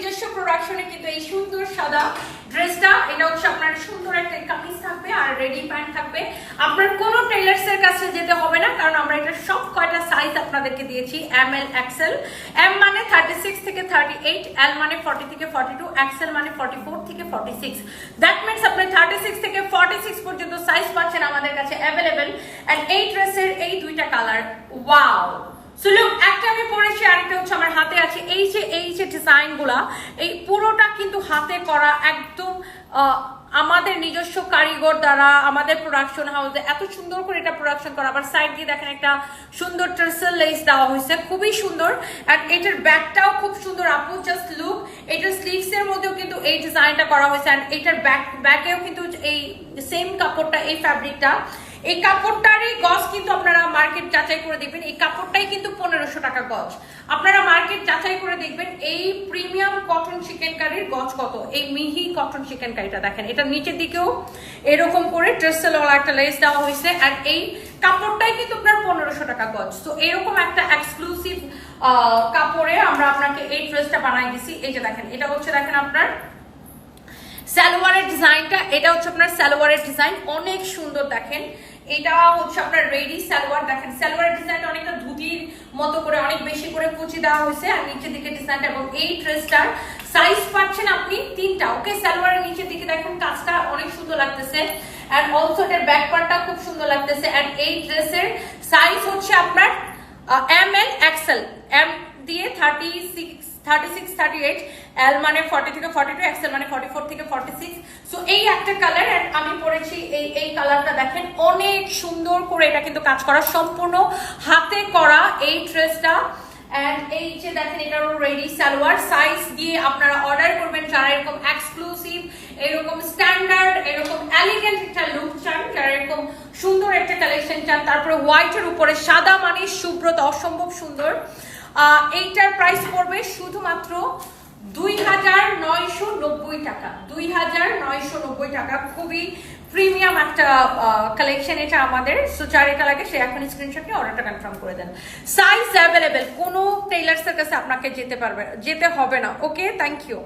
নিজস্ব প্রোডাকশনে কিন্তু এই সুন্দর সাদা ড্রেসটা, এটা হচ্ছে আপনার সুন্দর একটা কামিজ থাকবে আর রেডি প্যান্ট থাকবে। আপনার কোনো টেইলার্স এর কাছে যেতে হবে না, কারণ আমরা এটা সব কয়টা সাইজ আপনাদেরকে দিয়েছি, এম এল এক্সেল। এম মানে 36 থেকে 38, এল মানে 40 থেকে 42, এক্সেল মানে 44 থেকে 46। দ্যাট মিন্স আপনি 36 থেকে 46 পর্যন্ত সাইজ পাচ্ছেন আমাদের কাছে অ্যাভেলেবেল। এন্ড এই ড্রেসের এই দুইটা কালার, ওয়াও। সো লুক, একটা আমি পরেছি, আরেকটা হচ্ছে আমার হাতে আছে। এই যে ডিজাইন গুলা, এই পুরোটা কিন্তু হাতে করা, একদম আমাদের নিজস্ব কারিগর দ্বারা, আমাদের প্রোডাকশন হাউসে এত সুন্দর করে এটা প্রোডাকশন করা। আবার সাইড দিয়ে দেখেন একটা সুন্দর টার্সেল লেস দেওয়া হয়েছে, খুবই সুন্দর। আর এটার ব্যাকটাও খুব সুন্দর আপু, জাস্ট লুক। এটার স্লিভস এর মধ্যেও কিন্তু এই ডিজাইনটা করা হয়েছে। আর এটার ব্যাকেও কিন্তু এই সেম কাপড়টা, এই ফ্যাব্রিকটা, এই কাপড়টারই গজ কিন্তু আপনারা মার্কেট যাচাই করে দেখবেন। এই কাপড়টাই কিন্তু 1500 টাকা গজ। আপনারা মার্কেট যাচাই করে দেখবেন এই প্রিমিয়াম কটন চিকেনকারির গজ কত। এই মিহি কটন চিকেনকারিটা দেখেন, এটা নিচের দিকেও এরকম করে ট্রেসেলওয়ালা একটা লেস দেওয়া হয়েছে। আর এই কাপড়টাই কিন্তু আপনার 1500 টাকা গজ। তো এরকম একটা এক্সক্লুসিভ কাপড়ে আমরা আপনাকে এই ড্রেসটা বানাই দিছি। এই যে দেখেন, এটা হচ্ছে দেখেন আপনার সালোয়ারের ডিজাইনটা, এটা হচ্ছে আপনার সালোয়ারের ডিজাইন, অনেক সুন্দর। দেখেন এটা হচ্ছে আপনার রেডি সালোয়ার। দেখেন সালোয়ারের ডিজাইনটা অনেকটা ধুতির মতো করে অনেক বেশি করে কুচি দেওয়া হয়েছে, আর নিচের দিকে ডিজাইনটা। এবং এই ড্রেসটার সাইজ পাচ্ছেন আপনি 3টা। ওকে, সালোয়ারের নিচের দিকে দেখেন কাজটা অনেক সুন্দর লাগতেছে, এন্ড অলসো এটার ব্যাক পার্টটা খুব সুন্দর লাগতেছে। এন্ড এই ড্রেসের সাইজ হচ্ছে আপনার এম এল এক্সেল। এম দিয়ে 36, 38, এল মানে 40 থেকে 42, এক্সেল মানে 44 থেকে 46। সো এই একটা কালার। এন্ড আমি পরেছি এই কালারটা, দেখেন অনেক সুন্দর করে এটা কিন্তু কাজ করা, সম্পূর্ণ হাতে করা এই ড্রেসটা। এন্ড এই যে দেখেন, এটারও রেডি সালোয়ার। সাইজ দিয়ে আপনারা অর্ডার করবেন যারা এরকম এক্সক্লুসিভ, এরকম স্ট্যান্ডার্ড, এরকম এলিগেন্ট একটা লুক চান, যারা এরকম সুন্দর একটা কালেকশন চান। তারপরে হোয়াইটের উপরে সাদা মানে সুব্রত, অসম্ভব সুন্দর। এইটার প্রাইস পড়বে শুধুমাত্র 2990 টাকা। 2990 টাকা। খুবই প্রিমিয়াম একটা কালেকশন এটা আমাদের। সো যার এটা লাগে সে এখন স্ক্রিনশট নিয়ে অর্ডারটা কনফার্ম করে দেন। সাইজ অ্যাভেলেবেল, কোনো টেইলার্সের কাছে আপনাকে যেতে হবে না। ওকে, থ্যাংক ইউ।